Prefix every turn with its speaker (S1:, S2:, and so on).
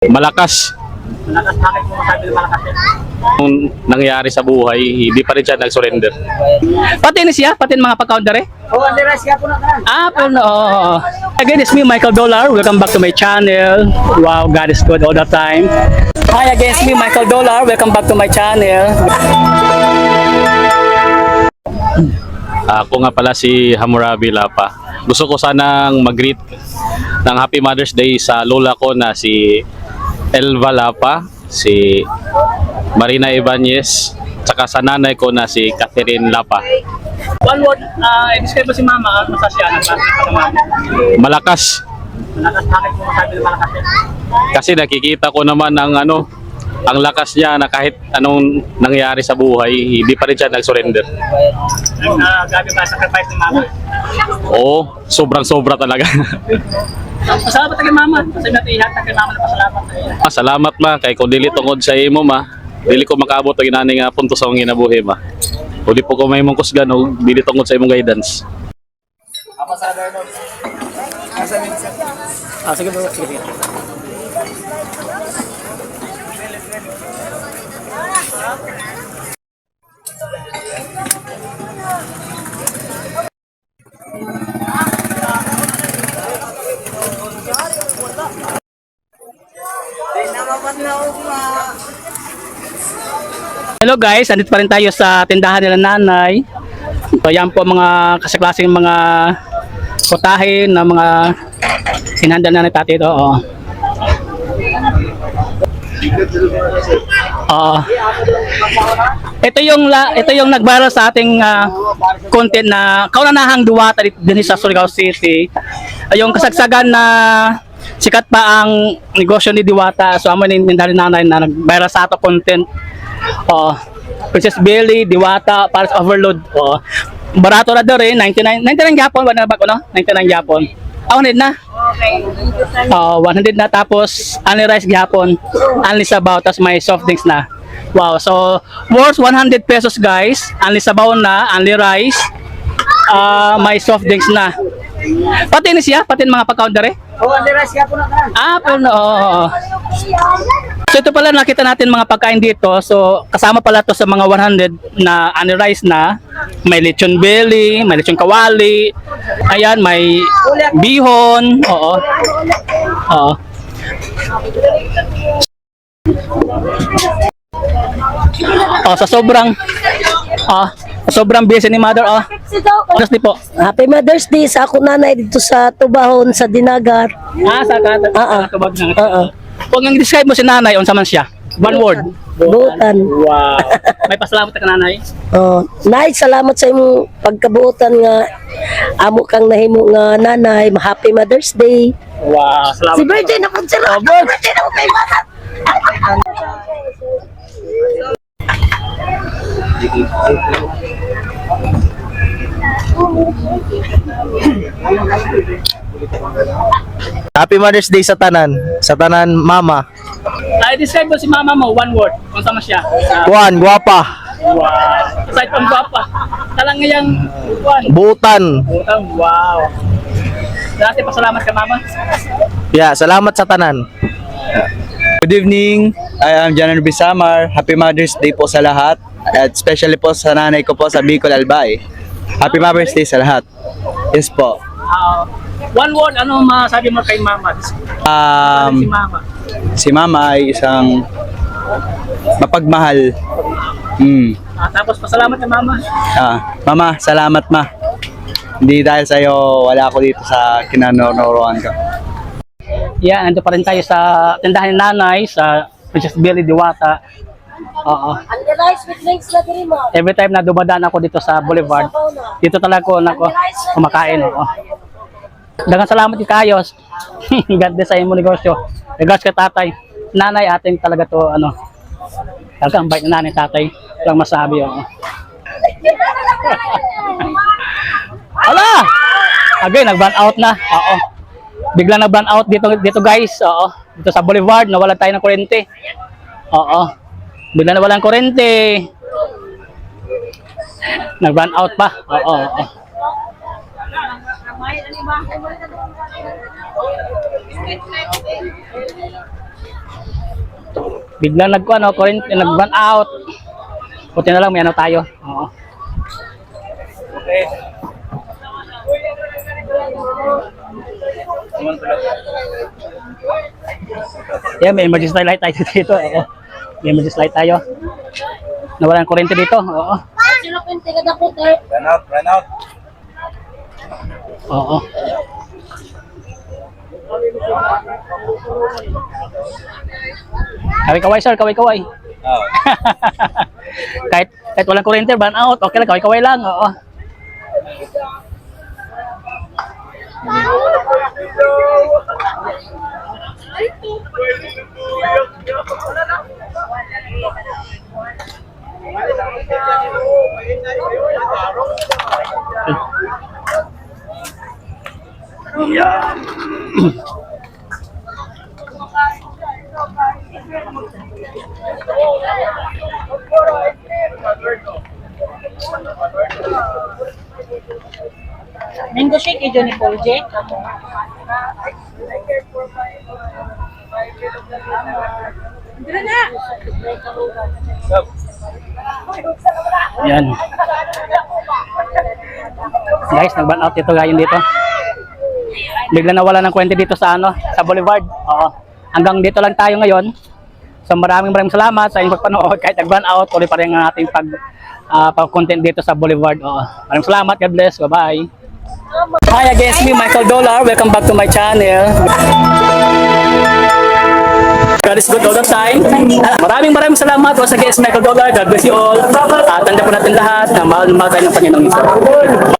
S1: Malakas.
S2: Malakas, bakit mo masabi na malakas yan?
S1: Nung nangyari sa buhay, hindi pa rin siya nag-surrender.
S3: Pati ni siya, pati mga pa-counter eh.
S2: Oo, Andres, kaya po na ka.
S3: Pero no. Again, it's me, Michael Dollar. Welcome back to my channel. Wow, God is good all the time. Hi again, it's me, Michael Dollar. Welcome back to my channel.
S1: Ako nga pala si Hammurabi Lapa. Gusto ko sanang mag-greet ng Happy Mother's Day sa lola ko na si Elva Lapa, si Marina Ibanez, tsaka sa nanay ko na si Catherine Lapa.
S3: One word, i-describe mo si Mama at masasya ng
S1: Malakas.
S2: Malakas, bakit mo masabi na malakas yan?
S1: Kasi nakikita ko naman ang lakas niya na kahit anong nangyari sa buhay, hindi pa rin siya nag-surrender.
S2: Grabe ba sacrifice ni Mama?
S1: Oo, sobrang-sobra talaga.
S3: Pasalamat kay Mama. Kasi natin ihatag kay Mama na pasalamat.
S1: Salamat ma, kay kung dili tungod sa imo ma, dili ko makaabot og inani nga punto sa akong ginabuhi ma. O di po ko may mong kusgan o dili tungod sa imong guidance.
S3: Sige bro, sige. Hello guys, andito pa rin tayo sa tindahan nila nanay. So yan po mga kasaklaseng mga putahe na mga sinanda na tati ito. Ito yung nag-viral sa ating content na kaunanahang duwata din sa Surigao City. Yung kasagsagan na sikat pa ang negosyo ni Diwata. So amo ni nanay na nag-viral sa ato content. Princess Belly, Diwata, Paris Overload. Barato na rin, 99 Japon, wala na ba ko no? 99 Japon. 100 na.
S2: Okay.
S3: 100 na, tapos only rice Japon, only sabaw, tapos may soft drinks na. Wow, so worth 100 pesos guys, only sabaw na, only rice, may soft drinks na. Pati ni siya, pati mga pa-counter eh.
S2: Oo, Andres, kaya po na ka.
S3: Pero no. So ito pala nakita natin mga pagkain dito. So kasama pala to sa mga 100 na only rice na. May lechon belly, may lechon kawali. Ayan, may bihon. Oo. Sa sobrang busy ni mother. Honestly po.
S4: Happy Mother's Day sa ako nanay dito sa Tubahon sa Dinagat.
S3: Sa tubag na. Kung ang describe mo si nanay, unsa man siya? One word.
S4: Buutan.
S3: Wow. May pasalamat ka nanay.
S4: Nay, salamat sa imong pagkabuutan nga amo kang nahimo nga nanay. Happy Mother's Day.
S3: Wow, salamat.
S4: Si birthday na po sila. Birthday na po kay mama.
S5: Happy Mother's Day sa tanan mama.
S3: Describe mo si mama mo, one word. Kung sama siya.
S5: Kuan, guwapa.
S3: Wow. Aside from guwapa. Talang ngayang kuan.
S5: Buutan.
S3: Wow. Dati pasalamat ka mama.
S5: Yeah, salamat sa tanan.
S6: Good evening, I am Janan Bisamar. Happy Mother's Day po sa lahat. At especially po sa nanay ko po sa Bicol Albay. Happy Mother's Day sa lahat. Yes po.
S3: One word, ano masabi mo kay mama? Si mama.
S6: Si mama ay isang mapagmahal.
S3: Tapos pasalamat ka mama.
S6: Mama, salamat ma. Hindi dahil sa iyo wala ako dito sa kinanoroan ko.
S3: Yeah, nandito pa rin tayo sa tindahan ni nanay sa Princess Belly Diwata.
S4: And the rice with drinks na diri mo.
S3: Every time na dumadaan ako dito sa Boulevard, dito talaga ako kumakain. Daghang salamat kayos. God bless sa imong negosyo. Regards kay tatay. Nanay ating talaga to talagang bait na nanay tatay. Lang masabi Hala! Again, nag-burn out na. Biglang nag-burn out dito guys. Dito sa Boulevard, nawalan tayo ng kuryente. Biglang nawalan ng kuryente. Nag-burn out pa. Biglang current, nag-run out. Buti na lang, may ano tayo. Oo.
S6: Okay.
S3: Yeah, may emergency light tayo dito. Oo. May emergency light tayo. Nawalan ng kuryente dito. Oo.
S6: Run out, run out.
S3: Oo. Kaway-kaway sir, kaway-kaway.
S6: Oh.
S3: kahit walang kuryente, burn out, okay lang, kaway-kaway lang. Oo.
S7: Mango shake eh, Johnny Paul J. Dito na!
S3: Yan. Guys, nag-burn out dito gayon dito. Bigla nawala ng kwente dito sa sa Boulevard. Oo. Hanggang dito lang tayo ngayon. So maraming salamat sa inyong pagpanood. Kahit nag-burn out, tuloy pa rin ang ating pag-content dito sa Boulevard. Oo. Maraming salamat. God bless. Bye-bye. Hi again, it's me, Michael Dollar. Welcome back to my channel. God is good all the time. Maraming salamat. Once again, it's Michael Dollar. God bless you all. Tanda po natin lahat na mahal tayo ng Panginoong Isa.